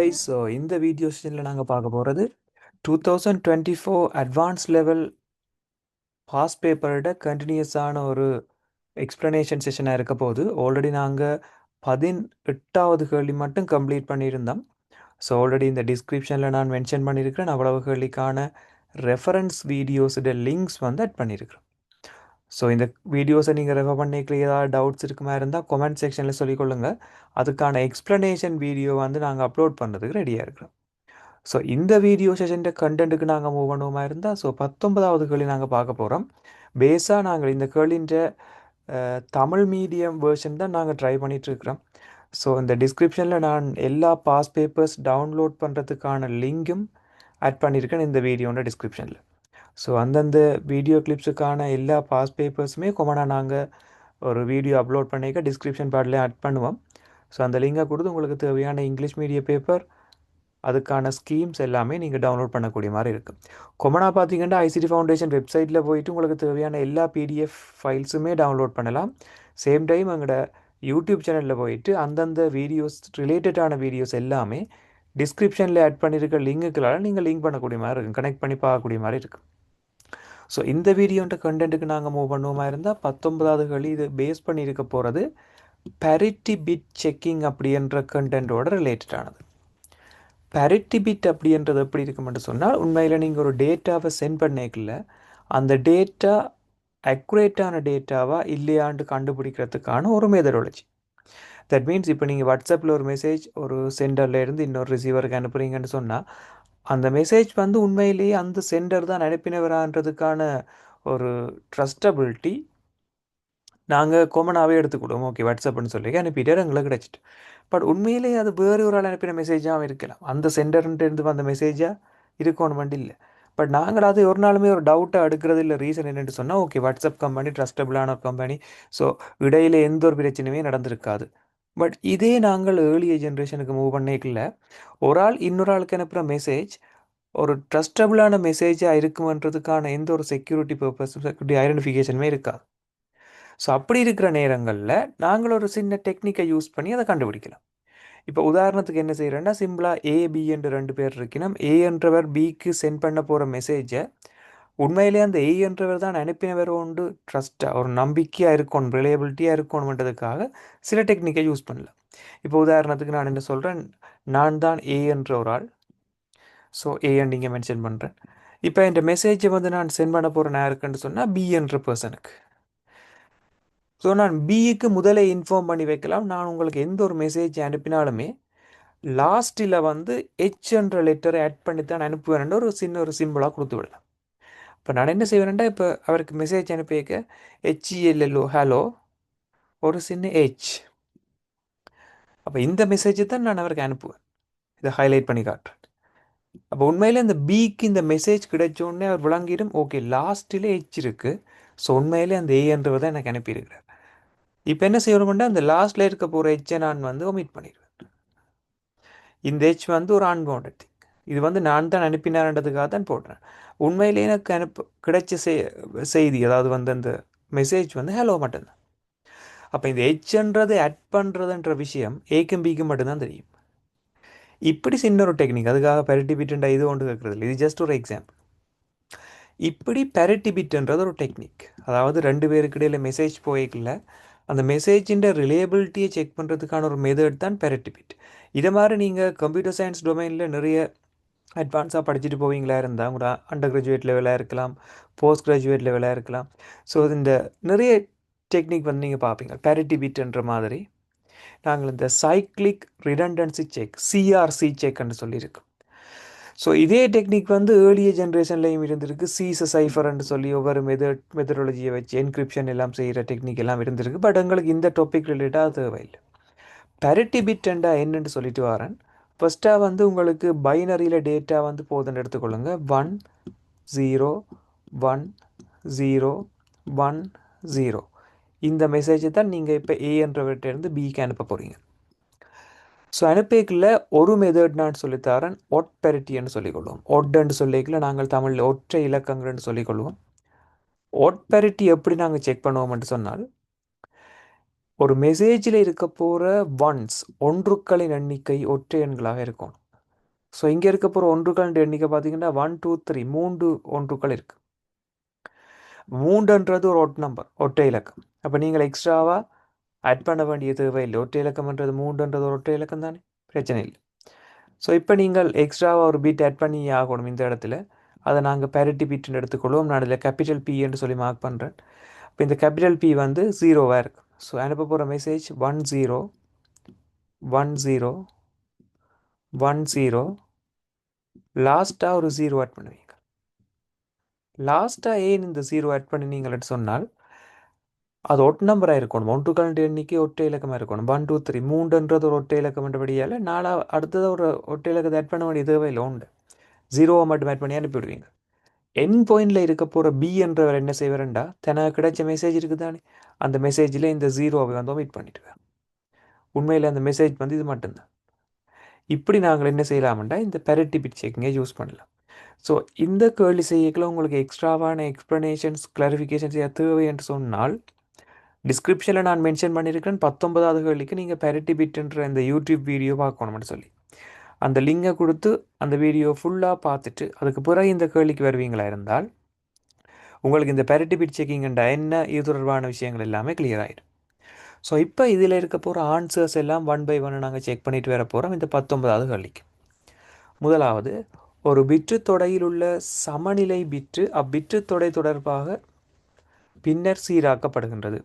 guys, இந்த video செஷனில் நாங்கள் பார்க்க போகிறது 2024 அட்வான்ஸ் லெவல் பாஸ் பேப்பரோட கண்டினியூஸான ஒரு எக்ஸ்ப்ளனேஷன் செஷனாக இருக்க போது ஆல்ரெடி நாங்கள் 18வது கேள்வி மட்டும் கம்ப்ளீட் பண்ணியிருந்தோம். ஸோ ஆல்ரெடி இந்த டிஸ்கிரிப்ஷனில் நான் மென்ஷன் பண்ணியிருக்கிறேன். அவ்வளவு கேள்விக்கான ரெஃபரன்ஸ் வீடியோஸோட லிங்க்ஸ் வந்து ஆட் பண்ணியிருக்கிறேன். ஸோ இந்த வீடியோஸை நீங்கள் ரெஃபர் பண்ணிக்கல ஏதாவது டவுட்ஸ் இருக்குமா இருந்தால் கமெண்ட் செக்ஷனில் சொல்லிக்கொள்ளுங்கள். அதுக்கான எக்ஸ்ப்ளனேஷன் வீடியோ வந்து நாங்கள் அப்லோட் பண்ணுறதுக்கு ரெடியாக இருக்கிறோம். ஸோ இந்த வீடியோ செஷன் கண்டென்ட்டுக்கு நாங்கள் மூவ் பண்ணுவோமா இருந்தால் ஸோ 19வது கேள்வி நாங்கள் பார்க்க போகிறோம். பேஸாக நாங்கள் இந்த கேள்வின்ற தமிழ் மீடியம் வேர்ஷன் தான் நாங்கள் ட்ரை பண்ணிகிட்ருக்கிறோம். ஸோ இந்த டிஸ்கிரிப்ஷனில் நான் எல்லா பாஸ் பேப்பர்ஸ் டவுன்லோட் பண்ணுறதுக்கான லிங்கும் ஆட் பண்ணியிருக்கேன் இந்த வீடியோட டிஸ்கிரிப்ஷனில். ஸோ அந்தந்த வீடியோ கிளிப்ஸுக்கான எல்லா பாஸ் பேப்பர்ஸுமே கொமனாக நாங்கள் ஒரு வீடியோ அப்லோட் பண்ணிக்க டிஸ்கிரிப்ஷன் பார்ட்லேயே ஆட் பண்ணுவோம். ஸோ அந்த லிங்கை கொடுத்து உங்களுக்கு தேவையான இங்கிலீஷ் மீடியம் பேப்பர் அதுக்கான ஸ்கீம்ஸ் எல்லாமே நீங்கள் டவுன்லோட் பண்ணக்கூடிய மாதிரி இருக்குது. கொமனாக பார்த்தீங்கன்னா ஐசிடி ஃபவுண்டேஷன் வெப்சைட்டில் போயிட்டு உங்களுக்கு தேவையான எல்லா பிடிஎஃப் ஃபைல்ஸுமே டவுன்லோட் பண்ணலாம். சேம் டைம் எங்களோட யூடியூப் சேனலில் போயிட்டு அந்தந்த வீடியோஸ் ரிலேட்டடான வீடியோஸ் எல்லாமே டிஸ்கிரிப்ஷனில் ஆட் பண்ணியிருக்க லிங்குக்களால் நீங்கள் லிங்க் பண்ணக்கூடிய மாதிரி இருக்கும், கனெக்ட் பண்ணி பார்க்கக்கூடிய மாதிரி இருக்குது. ஸோ இந்த வீடியோன்ற கண்டென்ட்டுக்கு நாங்கள் மூவ் பண்ணுவோமா இருந்தால் 19வது கேள்வி இது பேஸ் பண்ணியிருக்க போகிறது பேரிட்டி பிட் செக்கிங் அப்படின்ற கண்டென்ட்டோட ரிலேட்டடானது. பேரிட்டி பிட் அப்படின்றது எப்படி இருக்குமென்று சொன்னால் உண்மையில் நீங்கள் ஒரு டேட்டாவை சென்ட் பண்ணிக்கல அந்த டேட்டா அக்குரேட்டான டேட்டாவா இல்லையாண்டு கண்டுபிடிக்கிறதுக்கான ஒரு மெத்தடாலஜி. தட் மீன்ஸ் இப்போ நீங்கள் வாட்ஸ்அப்பில் ஒரு மெசேஜ் ஒரு சென்டரில் இருந்து இன்னொரு ரிசீவருக்கு அனுப்புகிறீங்கன்னு சொன்னால் அந்த மெசேஜ் வந்து உண்மையிலேயே அந்த சென்டர் தான் அனுப்பினவரான்றதுக்கான ஒரு ட்ரஸ்டபிலிட்டி நாங்கள் காமனாகவே எடுத்துக்கிடுவோம். ஓகே வாட்ஸ்அப்னு சொல்லி அனுப்பிட்டார் எங்களுக்கு கிடச்சிட்டு. பட் உண்மையிலேயே அது வேறு ஒரு ஆள் அனுப்பின மெசேஜாகவும் இருக்கலாம், அந்த சென்டர்ன்ட்டு வந்த மெசேஜாக இருக்கணும் இல்லை. பட் நாங்கள் அது ஒரு நாளுமே ஒரு டவுட்டாக எடுக்கிறது இல்லை. ரீசன் என்னென்னு சொன்னால் ஓகே வாட்ஸ்அப் கம்பெனி ட்ரஸ்டபிளான ஒரு கம்பெனி, ஸோ இடையில் எந்த ஒரு பிரச்சனையுமே நடந்திருக்காது. பட் இதே நாங்கள் ஏர்லிய ஜென்ரேஷனுக்கு மூவ் பண்ணிக்கல ஒரு ஆள் இன்னொரு ஆளுக்கு அனுப்புகிற மெசேஜ் ஒரு ட்ரஸ்டபிளான மெசேஜாக இருக்குமன்றதுக்கான எந்த ஒரு செக்யூரிட்டி பர்பஸும் செக்யூரிட்டி ஐடென்டிஃபிகேஷனுமே இருக்காது. ஸோ அப்படி இருக்கிற நேரங்களில் நாங்கள் ஒரு சின்ன டெக்னிக்கை யூஸ் பண்ணி அதை கண்டுபிடிக்கலாம். இப்போ உதாரணத்துக்கு என்ன செய்கிறேன்னா சிம்பிளாக ஏபி என்று 2 பேர் இருக்கணும். ஏ என்றவர் பிக்கு சென்ட் பண்ண போகிற மெசேஜை உண்மையிலே அந்த ஏ என்றவர் தான் அனுப்பினவர் உண்டு ட்ரஸ்ட்டாக ஒரு நம்பிக்கையாக இருக்கணும், ரிலையபிலிட்டியாக இருக்கணுன்றதுக்காக சில டெக்னிக்கை யூஸ் பண்ணலாம். இப்போ உதாரணத்துக்கு நான் என்ன சொல்கிறேன், நான் தான் ஏ என்ற ஒரு ஆள். ஸோ ஏன்னு இங்கே மென்ஷன் பண்ணுறேன். இப்போ இந்த மெசேஜை வந்து நான் சென்ட் பண்ண போகிறேன் யாருக்குன்னு சொன்னால் பி என்ற பர்சனுக்கு. ஸோ நான் பிக்கு முதலே இன்ஃபார்ம் பண்ணி வைக்கலாம். நான் உங்களுக்கு எந்த ஒரு மெசேஜ் அனுப்பினாலுமே லாஸ்ட்டில் வந்து ஹெச் என்ற லெட்டரை ஆட் பண்ணி தான் அனுப்புவேன் ஒரு சின்ன ஒரு சிம்பிளாக கொடுத்து விடலாம். இப்போ நான் என்ன செய்வேன்டா இப்போ அவருக்கு மெசேஜ் அனுப்பிக்க ஹெச்இஎல்எல்ஓ ஹலோ ஒரு சின்ன ஹெச். அப்போ இந்த மெசேஜை தான் நான் அவருக்கு அனுப்புவேன். இதை ஹைலைட் பண்ணி காட்டுறேன். அப்போ உண்மையில் இந்த பிக்கு இந்த மெசேஜ் கிடைச்சோடனே அவர் விளங்கிடும் ஓகே லாஸ்ட்டில் ஹெச் இருக்குது. ஸோ உண்மையிலே அந்த ஏன்றவர் தான் எனக்கு அனுப்பியிருக்கிறார். இப்போ என்ன செய்யணும்னா அந்த லாஸ்ட்டில் இருக்க போகிற ஹெச்சை நான் வந்து ஒமிட் பண்ணிடுவேன். இந்த ஹெச் வந்து ஒரு அன்பவுண்டட் திங். இது வந்து நான் தான் அனுப்பினார்ன்றதுக்காக தான் போடுறேன். உண்மையிலே எனக்கு கிடைச்ச செய்தி அதாவது வந்து அந்த மெசேஜ் வந்து ஹலோ மட்டும்தான். அப்போ இந்த ஹெச்ன்றது ஆட் பண்ணுறதுன்ற விஷயம் ஏக்கும் பிக்கும் மட்டும்தான் தெரியும். இப்படி சின்ன ஒரு டெக்னிக், அதுக்காக பேரிட்டி பிட்ன்ற இது ஒன்று கேட்குறது இல்லை, இது ஜஸ்ட் ஒரு எக்ஸாம்பிள். இப்படி பேரிட்டி பிட்ன்றது ஒரு டெக்னிக், அதாவது 2 பேருக்கு இடையில் மெசேஜ் போய்க்கல அந்த மெசேஜின் ரிலேபிலிட்டியை செக் பண்ணுறதுக்கான ஒரு மெத்தட் தான் பேரிட்டி பிட். இதை மாதிரி நீங்கள் கம்ப்யூட்டர் சயின்ஸ் டொமைனில் நிறைய அட்வான்ஸாக படிச்சுட்டு போவீங்களா இருந்தால் கூட அண்டர் கிராஜுவேட் லெவலாக இருக்கலாம், போஸ்ட் கிராஜுவேட் லெவலாக இருக்கலாம். ஸோ இந்த நிறைய டெக்னிக் வந்து நீங்கள் பார்ப்பீங்க. பேரிட்டி பிட்ன்ற மாதிரி நாங்கள் இந்த சைக்ளிக் ரிடண்டன்சி செக் சிஆர்சி செக்ன்னு சொல்லியிருக்கோம். ஸோ இதே டெக்னிக் வந்து ஏர்லிய ஜென்ரேஷன்லையும் இருந்திருக்கு. சீச சைஃபர்ன்னு சொல்லி ஒவ்வொரு மெத்தடாலஜியை வச்சு என்கிரிப்ஷன் எல்லாம் செய்கிற டெக்னிக் எல்லாம் இருந்திருக்கு. பட் எங்களுக்கு இந்த டாபிக் ரிலேட்டாக தேவையில்லை. பேரிட்டி பிட்ண்டா என்னன்னு சொல்லிட்டு வரேன். ஃபஸ்ட்டாக வந்து உங்களுக்கு பைனரியில் டேட்டா வந்து போதுன்னு எடுத்துக்கொள்ளுங்க. 1 0 1 0 1 0. இந்த மெசேஜை தான் நீங்கள் இப்போ ஏ என்றவர்கிட்டேருந்து பிக்கு அனுப்ப போகிறீங்க. ஸோ அனுப்பிக்கல ஒரு மெத்தட் நான் சொல்லித்தரேன், ஒட் பெரிட்டின்னு சொல்லிக்கொள்வோம். ஒட்டுன்னு சொல்லிக்கல நாங்கள் தமிழில் ஒற்றை இலக்கங்கள்னு சொல்லிக்கொள்வோம். ஒட் பெரிட்டி எப்படி நாங்கள் செக் பண்ணுவோம்னு சொன்னால் ஒரு மெசேஜில் இருக்க போகிற ஒன்றுக்களின் எண்ணிக்கை ஒற்றை எண்களாக இருக்கும். ஸோ இங்கே இருக்க போகிற ஒன்றுகள் எண்ணிக்கை பார்த்தீங்கன்னா 1 2 3 மூன்று ஒன்றுகள் இருக்கு. மூன்றுன்றது ஒரு ஒட் நம்பர், ஒற்றை இலக்கம். அப்போ நீங்கள் எக்ஸ்ட்ராவாக ஆட் பண்ண வேண்டிய தேவையில்லை. ஒற்றை இலக்கம்ன்றது மூன்றுன்றது ஒரு ஒற்றை இலக்கம் தானே, பிரச்சனை இல்லை. ஸோ இப்போ நீங்கள் எக்ஸ்ட்ராவாக ஒரு பிட் ஆட் பண்ணி ஆகணும் இந்த இடத்துல. அதை நாங்கள் பேரிட்டி பிட்னு எடுத்துக்கொள்வோம். நான் இதில் கேபிட்டல் பி என்று சொல்லி மார்க் பண்ணுறேன். இப்போ இந்த கேபிட்டல் பி வந்து 0வாக இருக்கு. ஸோ அனுப்ப போகிற மெசேஜ் 1 0 1 0 1 0. லாஸ்ட்டாக ஒரு 0 ஆட் பண்ணுவீங்க. லாஸ்ட்டாக ஏன் இந்த 0 ஆட் பண்ணினீங்கன்னு சொன்னால் அது ஒட் நம்பராக இருக்கணும். ஒன்றுகள் எண்ணிக்கை ஒற்றை இலக்கமாக இருக்கணும். 1 2 3 மூன்றுன்றது ஒரு ஒற்றை இலக்கம் என்றபடியால் அடுத்தது ஒரு ஒற்றை இலக்கத்தை ஆட் பண்ண வேண்டிய தேவையில்லை. உண்டு 0வை மட்டும் ஆட் பண்ணி அனுப்பிவிடுவீங்க. என் பாயிண்டில் இருக்க போகிற பி என்றவர் என்ன செய்வார்ண்டா, தனக்கு கிடைச்ச மெசேஜ் இருக்குது தானே, அந்த மெசேஜில் இந்த 0வை வந்து ஒமிட் பண்ணிவிடுவேன். உண்மையில் அந்த மெசேஜ் வந்து இது மட்டும்தான். இப்படி நாங்கள் என்ன செய்யலாம்டா, இந்த பேரிட்டி பிட் செக்கிங்கை யூஸ் பண்ணலாம். ஸோ இந்த கேள்வி செய்யக்குள்ள உங்களுக்கு எக்ஸ்ட்ராவான எக்ஸ்ப்ளனேஷன்ஸ் கிளாரிஃபிகேஷன்ஸ் தேவை என்று சொன்னால் டிஸ்கிரிப்ஷனில் நான் மென்ஷன் பண்ணியிருக்கிறேன். 19வது கேள்விக்கு நீங்கள் பேரிட்டி பிட்ன்ற இந்த யூடியூப் வீடியோ பார்க்கணும்னு சொல்லி அந்த லிங்கை கொடுத்து அந்த வீடியோ ஃபுல்லாக பார்த்துட்டு அதுக்கு பிறகு இந்த கேள்விக்கு வருவீங்களா இருந்தால் உங்களுக்கு இந்த பேரிட்டி பிட் செக்கிங்கண்டா என்ன இது தொடர்பான விஷயங்கள் எல்லாமே கிளியர் ஆகிடும். ஸோ இப்போ இதில் இருக்க போகிற ஆன்சர்ஸ் எல்லாம் 1 by 1 நாங்கள் செக் பண்ணிட்டு வர போகிறோம் இந்த 19வது கேள்விக்கு. முதலாவது, ஒரு பிட்டு தொடையில் உள்ள சமநிலை பிட்டு அப்பிட்டு தொடை தொடர்பாக பின்னர் சீராக்கப்படுகின்றது.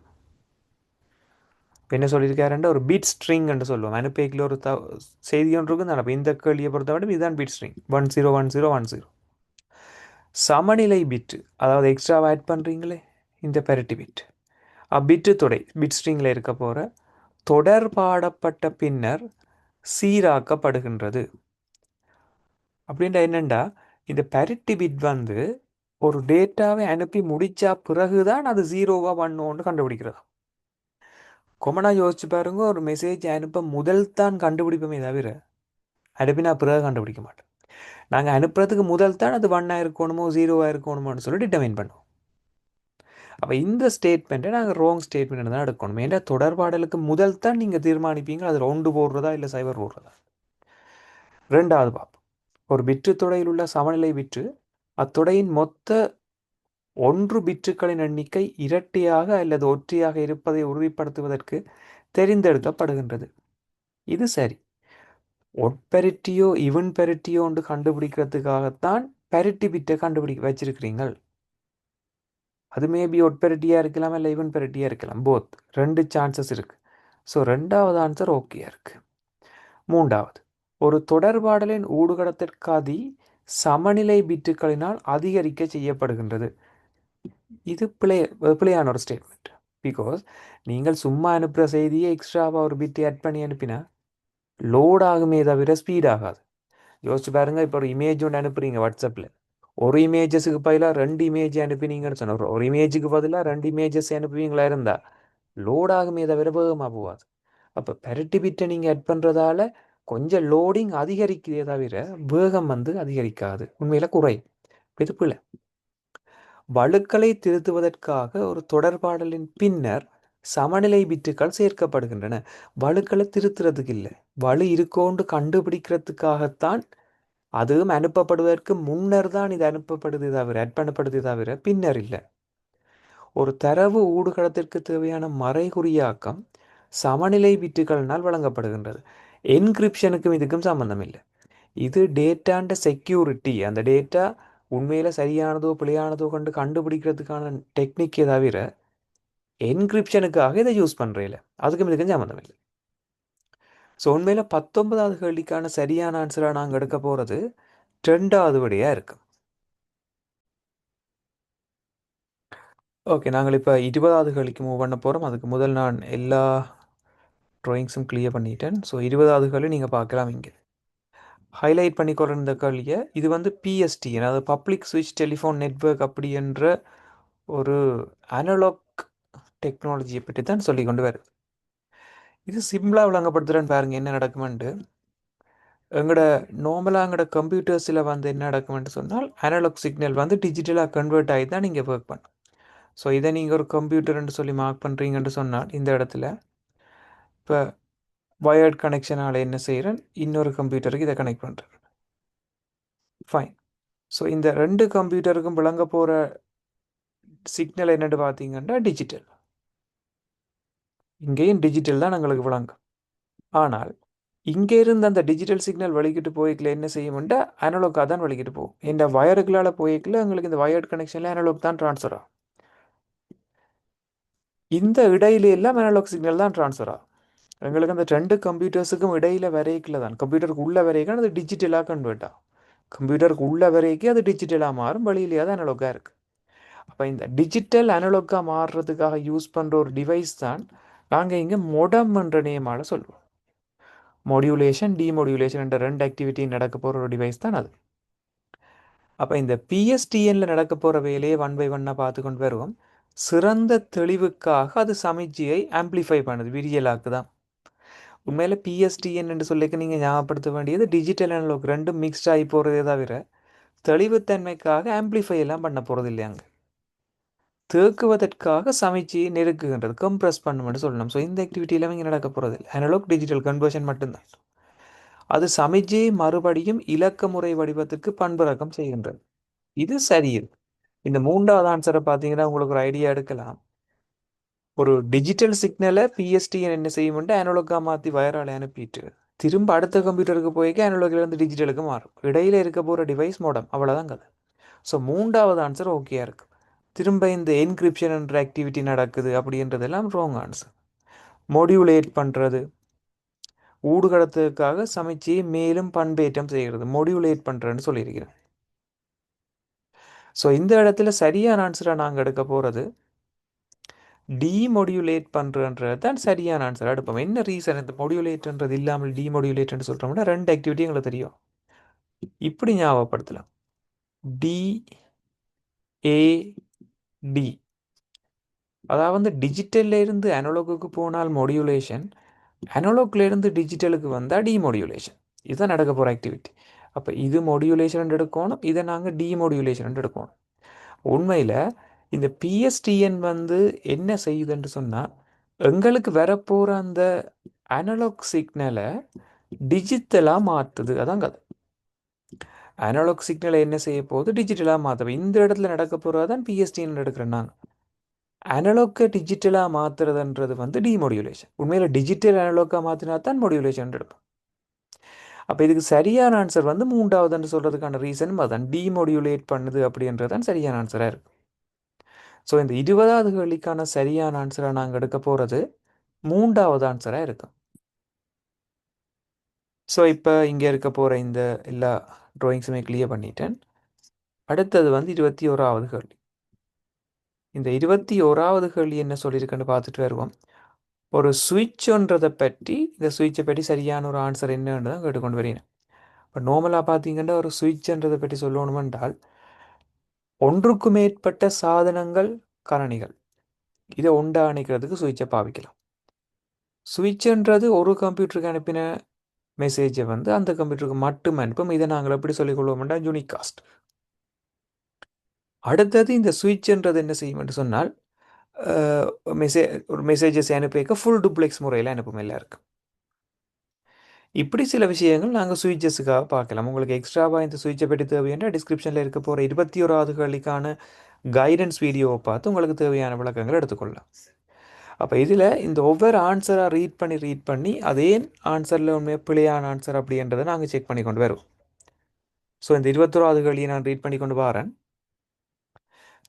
என்ன சொல்லியிருக்காருன்ற ஒரு பிட் ஸ்ட்ரிங் என்று சொல்லுவோம். அனுப்பேக்கில் ஒரு செய்தி ஒன்று இருக்கும் தானே. இந்த கேள்வியை பொறுத்தவரை இதுதான் பிட் ஸ்ட்ரிங் 1 0 1 0 1 0. சமநிலை பிட்டு, அதாவது எக்ஸ்ட்ராவாக ஆட் பண்ணுறீங்களே இந்த பேரிட்டி பிட், அப்பிட்டு தொடை பிட் ஸ்ட்ரிங்கில் இருக்க போகிற தொடர்பாடப்பட்ட பின்னர் சீராக்கப்படுகின்றது. அப்படின்ற என்னென்னா இந்த பேரிட்டி பிட் வந்து ஒரு டேட்டாவை அனுப்பி முடித்தா பிறகுதான் அது 0வா 1 கண்டுபிடிக்கிறது. கொமனாக யோசிச்சு பாருங்க, ஒரு மெசேஜ் அனுப்ப முதல் தான் கண்டுபிடிப்போமே தவிர அனுப்பினா பிறகு கண்டுபிடிக்க மாட்டோம். நாங்கள் அனுப்புறதுக்கு முதல் தான் அது 1ஆக இருக்கணுமோ 0வாக இருக்கணுமோன்னு சொல்லி டிட்டர்மைன் பண்ணுவோம். அப்போ இந்த ஸ்டேட்மெண்ட்டை நாங்கள் ரோங் ஸ்டேட்மெண்ட் தான் எடுக்கணும். ஏன்னா தொடர்பாடலுக்கு முதல் தான் நீங்கள் தீர்மானிப்பீங்க அதில் 1 போடுறதா இல்லை 0 போடுறதா. ரெண்டாவது பார்ப்போம். ஒரு பிட்டு தொடையில் உள்ள சமநிலை பிட்டு அத்தொடையின் மொத்த 1 பிட்டுகளின் எண்ணிக்கை இரட்டையாக அல்லது ஒற்றையாக இருப்பதை உறுதிப்படுத்துவதற்கு தெரிந்தெடுக்கப்படுகின்றது. இது சரி. ஒட்பெரிட்டியோ இவன் பெரிட்டியோ ஒன்று கண்டுபிடிக்கிறதுக்காகத்தான் பெரிட்டி பிட்டை வச்சிருக்கிறீங்கள். அது மேபி ஒட்பெரிட்டியாக இருக்கலாம் இல்லை இவன் பெரிட்டியாக இருக்கலாம். போத் 2 சான்சஸ் இருக்குது. ஸோ ரெண்டாவது ஆன்சர் ஓகேயா இருக்குது. மூன்றாவது, ஒரு தொடர்பாடலின் ஊடுகடத்திற்காதி சமநிலை பிட்டுகளினால் அதிகரிக்க செய்யப்படுகின்றது. இது பிழையான ஒரு ஸ்டேட்மெண்ட். பிகாஸ் நீங்கள் சும்மா அனுப்புகிற செய்தியை எக்ஸ்ட்ராவாக ஒரு பிட்டை ஆட் பண்ணி அனுப்பினா லோட் ஆகுமே தவிர ஸ்பீட் ஆகாது. யோசிச்சு பாருங்க, இப்போ ஒரு இமேஜ் ஒன்று அனுப்புறீங்க வாட்ஸ்அப்பில், ஒரு இமேஜஸுக்கு பதிலாக 2 இமேஜ் அனுப்பினீங்கன்னு சொன்ன ஒரு இமேஜுக்கு பதிலாக 2 இமேஜஸ் அனுப்புவீங்களா இருந்தால் லோட் ஆகுமே தவிர வேகமாக போகாது. அப்போ பெரிட்டி பிட்டை நீங்கள் ஆட் பண்ணுறதால கொஞ்சம் லோடிங் அதிகரிக்கிறதே தவிர வேகம் வந்து அதிகரிக்காது, உண்மையில் குறையும். இது பிள்ளை. வழுக்களை திருத்துவதற்காக ஒரு தொடர்பாடலின் பின்னர் சமநிலை பிட்டுகள் சேர்க்கப்படுகின்றன. வழுக்களை திருத்துறதுக்கு இல்லை, வலு இருக்கோண்டு கண்டுபிடிக்கிறதுக்காகத்தான். அதுவும் அனுப்பப்படுவதற்கு முன்னர் தான் இது அனுப்பப்படுது தவிர ஆட் பண்ணப்படுது தவிர பின்னர் இல்லை. ஒரு தரவு ஊடுகடத்திற்கு தேவையான மறைகுறியாக்கம் சமநிலை பிட்டுகளினால் வழங்கப்படுகின்றது. என்கிரிப்ஷனுக்கும் இதுக்கும் சம்பந்தம் இல்லை. இது டேட்டாண்ட செக்யூரிட்டி. அந்த டேட்டா உண்மையில் சரியானதோ பிழையானதோ கண்டுபிடிக்கிறதுக்கான டெக்னிக்கே தவிர என்கிரிப்ஷனுக்காக இதை யூஸ் பண்ணுறதில்ல. அதுக்கும் இதுக்கும் சம்மந்தம் இல்லை. ஸோ உண்மையில் 19வது கேள்விக்கான சரியான ஆன்சராக நாங்கள் எடுக்க போகிறது 2வது விடையாக இருக்கு. ஓகே, நாங்கள் இப்போ 20வது கேள்விக்கு மூவ் பண்ண போகிறோம். அதுக்கு முதல் நான் எல்லா ட்ராயிங்ஸும் கிளியர் பண்ணிட்டேன். ஸோ 20வது கேள்வி நீங்கள் பார்க்கலாம். இங்கே ஹைலைட் பண்ணிக்கொள்ள இந்த கேள்வியை, இது வந்து பிஎஸ்டி, அதாவது பப்ளிக் ஸ்விட்ச் டெலிஃபோன் நெட்வொர்க் அப்படி என்ற ஒரு அனலாக் டெக்னாலஜியை பற்றி தான் சொல்லி கொண்டு வருது. இது சிம்பிளாக விளங்கப்படுத்துகிறேன்னு பாருங்கள் என்ன நடக்குமெண்டு. எங்களோட கம்ப்யூட்டர்ஸில் வந்து என்ன நடக்குமென்று சொன்னால் அனலாக் சிக்னல் வந்து டிஜிட்டலாக கன்வெர்ட் ஆகி தான் நீங்கள் ஒர்க் பண்ணும். ஸோ இதை நீங்கள் ஒரு கம்ப்யூட்டர்ன்னு சொல்லி மார்க் பண்ணுறீங்கன்னு சொன்னால் இந்த இடத்துல இப்போ வயர்ட் கனெக்ஷனால் என்ன செய்கிறேன், இன்னொரு கம்ப்யூட்டருக்கு இதை கனெக்ட் பண்ணுறேன். ஃபைன். ஸோ இந்த 2 கம்ப்யூட்டருக்கும் விளங்க போகிற சிக்னல் என்னென்னு பார்த்தீங்கன்னா டிஜிட்டல். இங்கேயும் டிஜிட்டல் தான் எங்களுக்கு விளங்கும். ஆனால் இங்கே இருந்து அந்த டிஜிட்டல் சிக்னல் வலிக்கிட்டு போய்க்கல என்ன செய்யும்னா அனலோக்காக தான் வலிக்கிட்டு போகும். இந்த வயருக்களால் போய்க்கல எங்களுக்கு இந்த வயர்ட் கனெக்ஷனில் அனலோக் தான் ட்ரான்ஸ்ஃபர் ஆகும். இந்த இடையில எல்லாம் அனலாக் சிக்னல் தான் ட்ரான்ஸ்ஃபர் ஆகும். எங்களுக்கு அந்த 2 கம்ப்யூட்டர்ஸுக்கும் இடையில வரைக்கல தான் கம்ப்யூட்டருக்கு உள்ள வரைக்கும் அது டிஜிட்டலாக கன்வெர்ட் ஆகும். கம்ப்யூட்டருக்கு உள்ள வரைக்கும் அது டிஜிட்டலாக மாறும், வெளியிலேயே அது அனலோக்காக இருக்குது. அப்போ இந்த டிஜிட்டல் அனலோக்காக மாறுறதுக்காக யூஸ் பண்ணுற ஒரு டிவைஸ் தான் நாங்கள் இங்கே மொடம் என்ற நேமால சொல்லுவோம். மொடியூலேஷன் டிமொடியூலேஷன் என்ற 2 ஆக்டிவிட்டி நடக்க போகிற ஒரு டிவைஸ் தான் அது. அப்போ இந்த பிஎஸ்டிஎன்ல நடக்க போகிற வேலையை 1 by 1 பார்த்து கொண்டு வருவோம். சிறந்த தெளிவுக்காக அது சமிக்ஞையை ஆம்பிளிஃபை பண்ணுது, விரியலாக்கு தான். உண்மையில் பிஎஸ்டிஎன் என்று சொல்லிக்க நீங்கள் ஞாபகப்படுத்த வேண்டியது டிஜிட்டல் அனலாக் ரெண்டும் மிக்ஸ்ட் ஆகி போகிறதே தவிர தெளிவுத்தன்மைக்காக ஆம்பிளிஃபை எல்லாம் பண்ண போகிறது இல்லையாங்க. தேக்குவதற்காக சமைச்சியை நெருக்குகின்றது, கம்ப்ரெஸ் பண்ணுமென்று சொல்லணும். ஸோ இந்த ஆக்டிவிட்டியில் இங்கே நடக்க போகிறது இல்லை. அனலாக் டிஜிட்டல் கன்வர்ஷன் மட்டும்தான். அது சமிக்ஞையை மறுபடியும் இலக்க முறை வடிவத்திற்கு பண்பிறக்கம் செய்கின்றது. இது சரி. இந்த 3வது ஆன்சரை பார்த்தீங்கன்னா உங்களுக்கு ஒரு ஐடியா எடுக்கலாம். ஒரு டிஜிட்டல் சிக்னலை பிஎஸ்டிஎன் என்ன செய்யும்ட்டு அனலாக்காக மாற்றி வயரால் அனுப்பிட்டு திரும்ப அடுத்த கம்ப்யூட்டருக்கு போய்க்க அனலாக்லேருந்து டிஜிட்டலுக்கு மாறும். இடையில இருக்க போகிற டிவைஸ் மோடம், அவ்வளோதான் கதை. ஸோ 3வது ஆன்சர் ஓகேயா இருக்கு. திரும்ப இந்த என்கிரிப்ஷன் என்ற ஆக்டிவிட்டி நடக்குது அப்படின்றதெல்லாம் ராங் ஆன்சர். மொடியூலேட் பண்ணுறது, ஊடுகடத்துக்காக சமைச்சியை மேலும் பண்பேற்றம் செய்கிறது, மொடியூலேட் பண்ணுறேன்னு சொல்லியிருக்கிறேன். ஸோ இந்த இடத்துல சரியான ஆன்சராக நாங்கள் எடுக்க போகிறது டிமொடியூலேட் பண்ணுறன்றது தான் சரியான ஆன்சர் எடுப்போம். என்ன ரீசன் இந்த மொடியூலேட்ன்றது இல்லாமல் டிமொடியூலேட்னு சொல்கிறோம்னா 2 ஆக்டிவிட்டி எங்களுக்கு தெரியும். இப்படி ஞாபகப்படுத்தலாம். டிஏடி, அதாவது டிஜிட்டல்ல இருந்து அனலாகுக்கு போனால் மொடியூலேஷன், அனலாக்ல இருந்து டிஜிட்டலுக்கு வந்தால் டிமொடியூலேஷன். இதுதான் நடக்க போகிற ஆக்டிவிட்டி. அப்போ இது மொடியூலேஷன் எடுக்கணும், இதை நாங்கள் டிமொடியூலேஷன் எடுக்கணும். உண்மையில் இந்த பிஎஸ்டிஎன் என்ன செய்யுதுன்னு சொன்னால் எங்களுக்கு வரப்போகிற அந்த அனலாக் சிக்னலை டிஜிட்டலாக மாற்றுது. அதான் கதை. அனலாக் சிக்னலை என்ன செய்ய போகுது, டிஜிட்டலாக மாற்றுவோம். இந்த இடத்துல நடக்க போகிறது தான் பிஎஸ்டிஎன் எடுக்கிறேன் நாங்கள். அனலாக்கை டிஜிட்டலாக மாற்றுறதுன்றது டிமொடியூலேஷன். உண்மையில் டிஜிட்டல் அனலாக்காக மாற்றினா தான் மொடியூலேஷன் எடுப்போம். அப்போ இதுக்கு சரியான ஆன்சர் 3வதுன்னு சொல்கிறதுக்கான ரீசனும் அதான், டிமொடியூலேட் பண்ணுது அப்படின்றது தான் சரியான ஆன்சராக இருக்குது. ஸோ இந்த 20வது கேள்விக்கான சரியான ஆன்சராக நாங்கள் எடுக்க போகிறது 3வது ஆன்சராக இருக்கும். ஸோ இப்போ இங்கே இருக்க போகிற இந்த எல்லா ட்ராயிங்ஸுமே கிளியர் பண்ணிட்டேன். அடுத்தது 21வது கேள்வி. இந்த 21வது கேள்வி என்ன சொல்லியிருக்குன்னு பார்த்துட்டு வருவோம். ஒரு சுவிட்சுன்றதை பற்றி, இந்த சுவிட்சை பற்றி சரியான ஒரு ஆன்சர் என்னன்னு தான் கேட்டுக்கொண்டு வரீங்க. இப்போ நார்மலாக பார்த்தீங்கன்னா ஒரு சுவிட்சுன்றதை பற்றி சொல்லணுமென்றால் ஒன்றுக்கு மேற்பட்ட சாதனங்கள், கரணிகள், இதை ஒன்றாணிக்கிறதுக்கு சுவிட்சை பாவிக்கலாம். சுவிட்சுன்றது ஒரு கம்ப்யூட்டருக்கு அனுப்பின மெசேஜை அந்த கம்ப்யூட்டருக்கு மட்டும் அனுப்பும். இதை நாங்கள் எப்படி சொல்லிக்கொள்வோம்னா யூனிகாஸ்ட். அடுத்தது இந்த சுவிட்சுன்றது என்ன செய்யும் என்று சொன்னால் ஒரு மெசேஜஸ் அனுப்பிக்க ஃபுல் டூப்ளெக்ஸ் முறையில் அனுப்பும் எல்லாருக்கும். இப்படி சில விஷயங்கள் நாங்கள் சுவிட்சஸுக்காக பார்க்கலாம். உங்களுக்கு எக்ஸ்ட்ராவாக இந்த சுவிட்சை பற்றி தேவையான டிஸ்கிரிப்ஷனில் இருக்க போகிற 21வது கேள்விக்கான கைடன்ஸ் வீடியோவை பார்த்து உங்களுக்கு தேவையான விளக்கங்கள் எடுத்துக்கொள்ளலாம். அப்போ இதில் இந்த ஒவ்வொரு ஆன்சராக ரீட் பண்ணி அதே ஆன்சரில் உண்மையாக பிழையான ஆன்சர் அப்படின்றத நாங்கள் செக் பண்ணி கொண்டு வருவோம். ஸோ இந்த 21வது கேள்வியை நான் ரீட் பண்ணி கொண்டு வரேன்.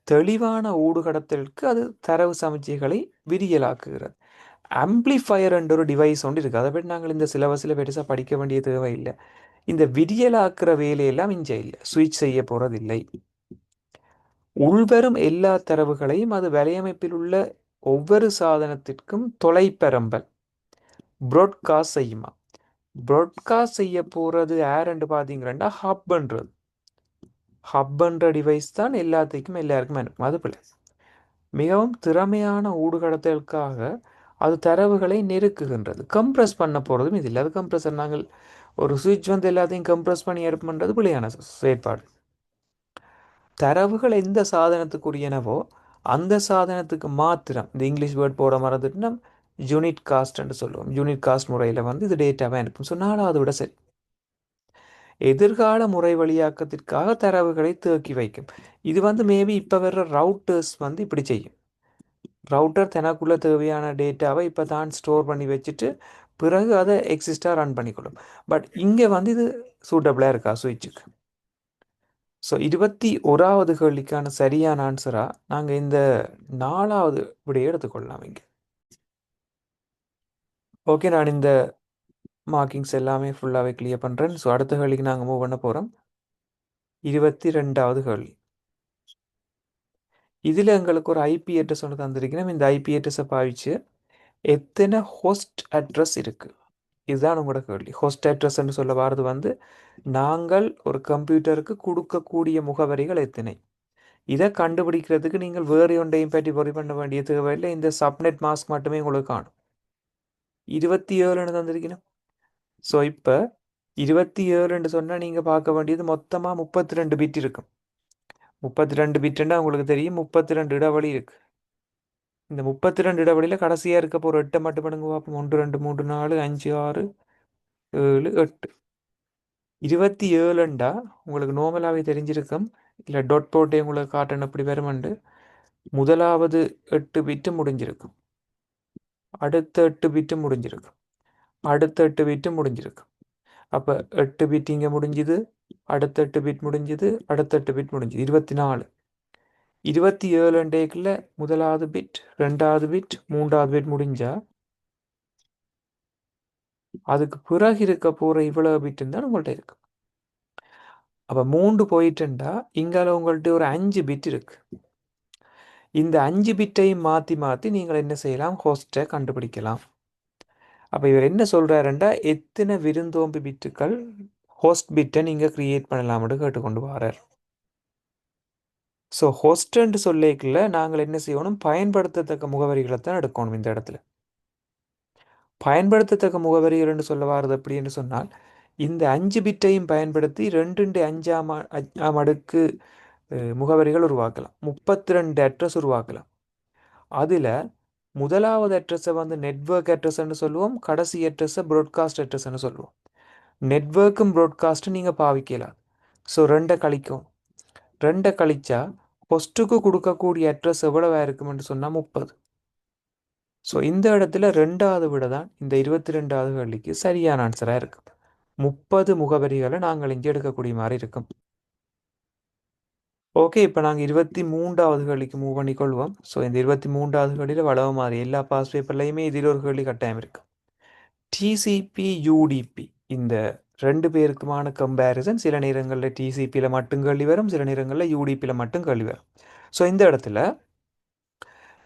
தெளிவான ஊடுகடத்தலுக்கு அது தரவு சமிச்சைகளை விரியலாக்குகிறது. ஆம்பிளிஃபயர் என்ற ஒரு டிவைஸ் ஒன்று இருக்குது. அதை பற்றி நாங்கள் இந்த சிலபஸில் பெருசாக படிக்க வேண்டிய தேவையில்லை. இந்த விரியலாக்குற வேலையெல்லாம் இங்கே இல்லை, சுவிட்ச் செய்ய போகிறதில்லை. உள்வரும் எல்லா தரவுகளையும் அது வலையமைப்பில் உள்ள ஒவ்வொரு சாதனத்திற்கும் தொலைப்பெரம்பல் ப்ராட்காஸ்ட் செய்யுமா. ப்ராட்காஸ்ட் செய்ய போகிறது யாருன்னு பார்த்தீங்கன்னா ஹப்ன்ற டிவைஸ் தான் எல்லாத்துக்கும் எல்லாருக்கும் அனுப்பும். அது பிள்ளை மிகவும் திறமையான ஊடுகடத்தலுக்காக அது தரவுகளை நெருக்குகின்றது. கம்ப்ரெஸ் பண்ண போகிறதும் இது இல்லை. அது கம்ப்ரெஸர் நாங்கள் ஒரு சுவிட்ச் எல்லாத்தையும் கம்ப்ரெஸ் பண்ணி எடுப்புன்றது பிள்ளையான செயற்பாடு. தரவுகள் எந்த சாதனத்துக்குரியனவோ அந்த சாதனத்துக்கு மாத்திரம், இந்த இங்கிலீஷ் வேர்ட் போட மறந்துட்டு யூனிட் காஸ்ட்ன்னு சொல்லுவோம். யூனிட் காஸ்ட் முறையில் இது டேட்டாவை அனுப்பும். ஸோ 4வது விட சரி. எதிர்கால முறை வழியாக்கத்திற்காக தரவுகளை தேக்கி வைக்கும். இது வந்து மேபி இப்போ வர்ற ரவுட்டர்ஸ் வந்து இப்படி செய்யும். ரவுட்டர் தனக்குள்ள தேவையான டேட்டாவை இப்போ தான் ஸ்டோர் பண்ணி வச்சுட்டு பிறகு அதை எக்ஸிஸ்டாக ரன் பண்ணிக்கொள்ளும். பட் இங்கே வந்து இது சூட்டபிளாக இருக்கா சுவிட்சுக்கு? ஸோ 21வது கேள்விக்கான சரியான ஆன்சராக நாங்கள் இந்த 4வது விடையை எடுத்துக்கொள்ளலாம் இங்கே. ஓகே, நான் இந்த மார்க்கிங்ஸ் எல்லாமே ஃபுல்லாகவே கிளியர் பண்ணுறேன். ஸோ அடுத்த கேள்விக்கு நாங்கள் மூவ் பண்ண போகிறோம். 22வது கேள்வி. இதில் எங்களுக்கு ஒரு ஐபி அட்ரஸ் ஒன்று தந்திருக்கிறோம். இந்த ஐபி அட்ரஸை பாவிச்சு எத்தனை ஹோஸ்ட் அட்ரஸ் இருக்குது, இதுதான் உங்களோட கேள்வி. ஹோஸ்ட் அட்ரஸ்ன்னு சொல்ல வாரது வந்து நாங்கள் ஒரு கம்ப்யூட்டருக்கு கொடுக்கக்கூடிய முகவரிகள் எத்தனை. இதை கண்டுபிடிக்கிறதுக்கு நீங்கள் வேறு ஒன்றையும் பற்றி பொறி பண்ண வேண்டிய தேவையில்லை. இந்த சப்நெட் மாஸ்க் மட்டுமே உங்களுக்கு காணும். 27ன்னு தந்திருக்கணும். ஸோ இப்போ 27ன்னு சொன்னால் நீங்கள் பார்க்க வேண்டியது மொத்தமாக 32 பிட் இருக்கும். 32 பிட்டுன்னா உங்களுக்கு தெரியும் 32 இடைவெளி இருக்குது. இந்த 32 இடைவெளியில் கடைசியாக இருக்க போகிற 8 மட்டும் பண்ணுங்க பார்ப்போம். 1 2 3 4 5 6 7 8. 27ண்டா உங்களுக்கு நார்மலாகவே தெரிஞ்சிருக்கும். இல்லை டொட் போட்டே உங்களுக்கு காட்டணும் அப்படி வருமண்டு. முதலாவது 8 பிட்டு முடிஞ்சிருக்கும், அடுத்த 8 பிட்டு முடிஞ்சிருக்கும், அடுத்த 8 பிட்டு முடிஞ்சிருக்கும். அப்போ 8 பிட் இங்கே முடிஞ்சுது, அடுத்த 8 பிட் முடிஞ்சுது, அடுத்த 8 பிட் முடிஞ்சுது. 24. 27 முதலாவது பிட், ரெண்டாவது பிட், மூன்றாவது பிட் முடிஞ்சா அதுக்கு பிறகு இருக்க போகிற இவ்வளோ பிட்டுன்னு தான் உங்கள்கிட்ட இருக்கு. அப்போ 3 போயிட்டுண்டா இங்கால உங்கள்கிட்ட ஒரு 5 பிட் இருக்கு. இந்த 5 பிட்டையும் மாற்றி மாற்றி நீங்கள் என்ன செய்யலாம், ஹோஸ்ட்டை கண்டுபிடிக்கலாம். அப்போ இவர் என்ன சொல்கிறாருண்டா எத்தனை விருந்தோம்பி பிட்டுகள் ஹோஸ்ட் பிட்டை நீங்கள் க்ரியேட் பண்ணலாம்னு கேட்டுக்கொண்டு வரார். ஸோ ஹோஸ்ட்ன்னு சொல்லிக்கல நாங்கள் என்ன செய்யணும், பயன்படுத்தத்தக்க முகவரிகளை தான் எடுக்கணும். இந்த இடத்துல பயன்படுத்தத்தக்க முகவரிகள்னு சொல்ல வாரது அப்படின்னு சொன்னால் இந்த 5 பிட்டையும் பயன்படுத்தி 2 5ஆம் அடுக்கு முகவரிகள் உருவாக்கலாம். 32 அட்ரஸ் உருவாக்கலாம். அதில் முதலாவது அட்ரஸை வந்து நெட்வொர்க் அட்ரஸ்ன்னு சொல்லுவோம், கடைசி அட்ரஸை ப்ராட்காஸ்ட் அட்ரஸ்ன்னு சொல்லுவோம். நெட்வொர்க்கும் ப்ராட்காஸ்ட்டும் நீங்கள் பாவிக்கலாம். ஸோ 2 கழிக்கும், 2 கழிச்சா ஹொஸ்ட்டுக்கு கொடுக்கக்கூடிய அட்ரஸ் எவ்வளவா இருக்குமென்று சொன்னால் 30. ஸோ இந்த இடத்துல 2வது விட தான் இந்த 22வது கேள்விக்கு சரியான ஆன்சராக இருக்கு. 30 முகவரிகளை நாங்கள் இங்கே எடுக்கக்கூடிய மாதிரி இருக்கும். ஓகே, இப்போ நாங்கள் 23வது கேள்விக்கு மூவ் பண்ணிக்கொள்வோம். ஸோ இந்த 23வது கேள்வியில் வளவு மாதிரி எல்லா பாஸ் பேப்பர்லையுமே இதில் ஒரு கேள்வி கட்டாயம் இருக்கு. டிசிபி யூடிபி இந்த 2 பேருக்குமான கம்பேரிசன். சில நேரங்களில் டிசிபியில் மட்டும் கேள்வி வரும், சில நேரங்களில் யூடிபியில் மட்டும் கேள்வி வரும். ஸோ இந்த இடத்துல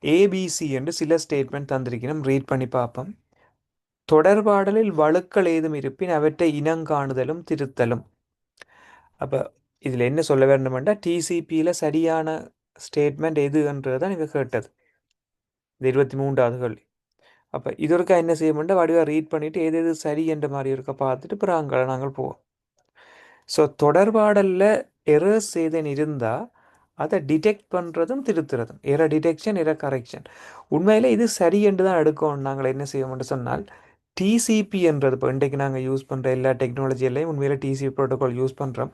ஏபிசி என்று சில ஸ்டேட்மெண்ட் தந்திருக்கணும், ரீட் பண்ணி பார்ப்போம். தொடர்பாடலில் வழுக்கள் ஏதும் இருப்பின் அவற்றை இனங்காணுதலும் திருத்தலும். அப்போ இதில் என்ன சொல்ல வேண்டுமெண்டா டிசிபியில் சரியான ஸ்டேட்மெண்ட் எதுன்றது தான் இவங்க கேட்டது, இந்த 23வது கேள்வி. அப்போ இது ஒருக்கா என்ன செய்யணும்னா வடிவாக ரீட் பண்ணிவிட்டு எது எது சரி என்ற மாதிரி இருக்க பார்த்துட்டு அப்புறம் அங்கே நாங்கள் போவோம். ஸோ தொடர்பாடலில் எரர்ஸ் ஏதேனும் இருந்தால் அதை டிடெக்ட் பண்ணுறதும் திருத்துறதும், எரர் டிடெக்ஷன் எரர் கரெக்ஷன். உண்மையில் இது சரி என்று தான் எடுக்கணும். நாங்கள் என்ன செய்வோம்னு சொன்னால் டிசிபி என்றது இப்போ இன்றைக்கு நாங்கள் யூஸ் பண்ணுற எல்லா டெக்னாலஜியிலையும் உண்மையில் டிசிபி ப்ரோட்டோகால் யூஸ் பண்ணுறோம்.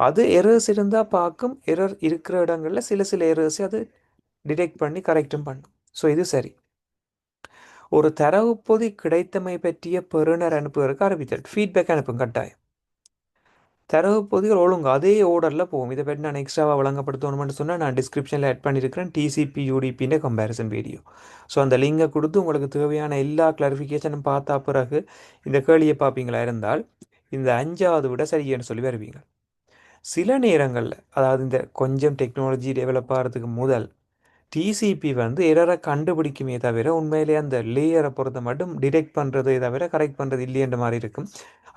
அது எரர்ஸ் இருந்தால் பார்க்கும், எரர் இருக்கிற இடங்களில் சில சில எரர்ஸை அது டிடெக்ட் பண்ணி கரெக்டும் பண்ணும். ஸோ இது சரி. ஒரு தரவு பொதி கிடைத்தமை பற்றிய பெறுநர் அனுப்புவதற்கு அறிவித்தல், ஃபீட்பேக் அனுப்பும் கட்டாயம். தரவு பொதிகள் ஒழுங்கு அதே ஓர்டரில் போகும். இதை பற்றி நான் எக்ஸ்ட்ராவாக வழங்கப்படுத்தணும்னு சொன்னால் நான் டிஸ்கிரிப்ஷனில் ஆட் பண்ணியிருக்கிறேன் டிசிபி யூடிபின்ற கம்பேரிசன் வீடியோ. ஸோ அந்த லிங்கை கொடுத்து உங்களுக்கு தேவையான எல்லா கிளாரிஃபிகேஷனும் பார்த்தா பிறகு இந்த கேள்வியை பார்ப்பீங்களா இருந்தால் இந்த 5வது விட சரின்னு சொல்லி வருவீங்க. சில நேரங்களில் அதாவது இந்த கொஞ்சம் டெக்னாலஜி டெவலப் ஆகிறதுக்கு முதல் டிசிபி வந்து எரரை கண்டுபிடிக்குமே தவிர உண்மையிலே அந்த லேயரை பொறுத்த மட்டும் டிடெக்ட் பண்ணுறதே தவிர கரெக்ட் பண்ணுறது இல்லைன்ற மாதிரி இருக்கும்.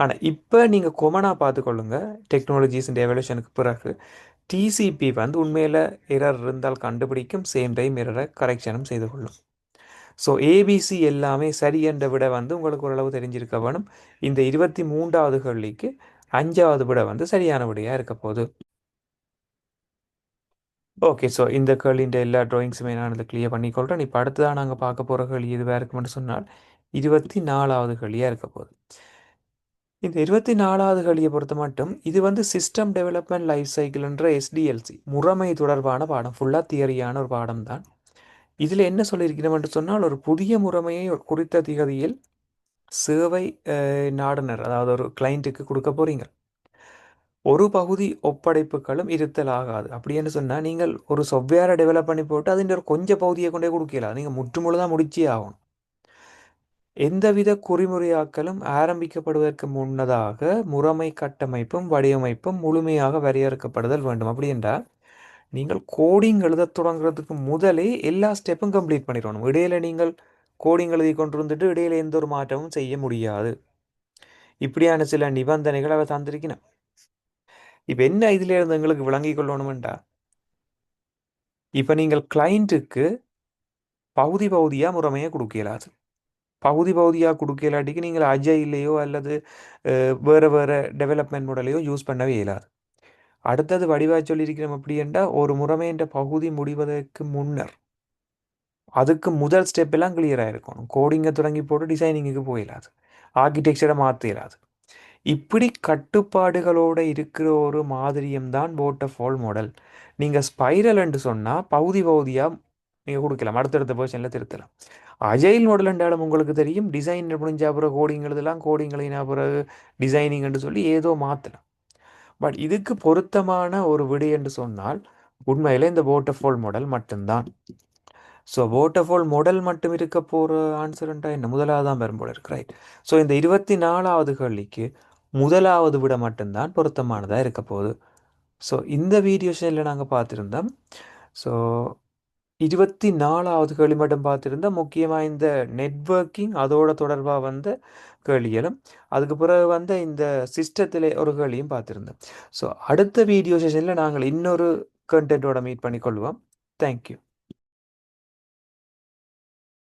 ஆனால் இப்போ நீங்கள் கொமனாக பார்த்துக்கொள்ளுங்க, டெக்னாலஜிஸ் எவல்யூஷனுக்கு பிறகு டிசிபி வந்து உண்மையில் எரர் இருந்தால் கண்டுபிடிக்கும், சேம் டைம் எரரை கரெக்ஷனும் செய்து கொள்ளும். ஸோ ஏபிசி எல்லாமே சரி என்ற விட வந்து உங்களுக்கு ஓரளவு தெரிஞ்சிருக்க வேணும். இந்த 23வது கேள்விக்கு 5வது விட வந்து சரியான விடையாக இருக்க போகுது. ஓகே, ஸோ இந்த கேள்வின்ற எல்லா ட்ராயிங்ஸுமே நான் இதை கிளியர் பண்ணிக்கொள்கிறேன். இப்போ அடுத்ததாக நாங்கள் பார்க்க போகிற கேள்வி எதுவாக இருக்குமென்னு சொன்னால் 24வது கேள்வியாக இருக்க போகுது. இந்த 24வது கேள்வியை பொறுத்த மட்டும் இது வந்து சிஸ்டம் டெவலப்மெண்ட் லைஃப் சைக்கிள்ன்ற எஸ்டிஎல்சி முறைமை தொடர்பான பாடம், ஃபுல்லாக தியரியான ஒரு பாடம் தான். இதில் என்ன சொல்லியிருக்கிறோம் என்று சொன்னால், ஒரு புதிய முறைமையை ஒரு குறித்த திகதியில் சேவை நாடுனர், அதாவது ஒரு கிளைண்ட்டுக்கு கொடுக்க போறீங்க. ஒரு பகுதி ஒப்படைப்புகளும் இருத்தல் ஆகாது. அப்படின்னு சொன்னால், நீங்கள் ஒரு சாஃப்ட்வேரை டெவலப் பண்ணி போட்டு அதின் ஒரு கொஞ்சம் பகுதியை கொண்டே கொடுக்கலாம். நீங்கள் முற்றுமுழுதாக முடிச்சே ஆகணும். எந்தவித குறிமுறையாக்கலும் ஆரம்பிக்கப்படுவதற்கு முன்னதாக முறைமை கட்டமைப்பும் வடிவமைப்பும் முழுமையாக வரையறுக்கப்படுதல் வேண்டும். அப்படி என்றால் நீங்கள் கோடிங் எழுத தொடங்குறதுக்கு முதலே எல்லா ஸ்டெப்பும் கம்ப்ளீட் பண்ணிடணும். இடையில நீங்கள் கோடிங் எழுதி கொண்டு வந்துட்டு இடையில எந்த ஒரு மாற்றமும் செய்ய முடியாது. இப்படியான சில நிபந்தனைகள் அவர் தந்திருக்கணும். இப்போ என்ன இதுல இருந்து எங்களுக்கு விளங்கி கொள்ளணும்டா, இப்போ நீங்கள் கிளைண்ட்டுக்கு பகுதி பகுதியாக முறைமையை கொடுக்க இயலாது. பகுதி பகுதியாக கொடுக்க இல்லாட்டிக்கு நீங்கள் அஜைலையோ அல்லது வேறு வேறு டெவலப்மெண்ட் மாடலையோ யூஸ் பண்ணவே இயலாது. அடுத்தது வடிவாக சொல்லியிருக்கிறோம். அப்படி என்றால் ஒரு முறைமைன்ற பகுதி முடிவதற்கு முன்னர் அதுக்கு முதல் ஸ்டெப் எல்லாம் கிளியராக இருக்கணும். கோடிங்கை தொடங்கி போட்டு டிசைனிங்குக்கு போயிடாது, ஆர்கிடெக்சரை மாற்றிடாது. இப்படி கட்டுப்பாடுகளோடு இருக்கிற ஒரு மாதிரியம்தான் வாட்டர்ஃபால் மாடல். நீங்கள் ஸ்பைரல் என்று சொன்னால் பகுதி பகுதியாக நீங்கள் கொடுக்கலாம், அடுத்தடுத்த பர்சனில் திருத்தலாம். அஜைல் மாடல் என்றாலும் உங்களுக்கு தெரியும், டிசைன் முடிஞ்ச பிறகு கோடிங் எழுதலாம், கோடிங் எழுதின பிறகு டிசைனிங் என்று சொல்லி ஏதோ மாற்றலாம். பட் இதுக்கு பொருத்தமான ஒரு விடை என்று சொன்னால் உண்மையில் இந்த வாட்டர்ஃபால் மாடல் மட்டும்தான். ஸோ வாட்டர்ஃபால் மாடல் மட்டும் இருக்க போகிற ஆன்சர்ன்றா என்ன, முதலாவது தான் பெரும்போல இருக்கு, ரைட். ஸோ இந்த 24வது கேள்விக்கு முதலாவது விட மட்டும்தான் பொருத்தமானதாக இருக்க போகுது. ஸோ இந்த வீடியோ சேனலில் நாங்கள் பார்த்துருந்தோம். ஸோ 24வது கேள்வி மட்டும் பார்த்துருந்தோம். முக்கியமாக இந்த நெட்வொர்க்கிங் அதோட தொடர்பாக வந்த கேள்விகளும், அதுக்கு பிறகு வந்த இந்த சிஸ்டத்தில் ஒரு கேள்வியும் பார்த்துருந்தோம். ஸோ அடுத்த வீடியோ செஷனில் நாங்கள் இன்னொரு கண்டென்ட்டோட மீட் பண்ணிக்கொள்வோம். தேங்க்யூ.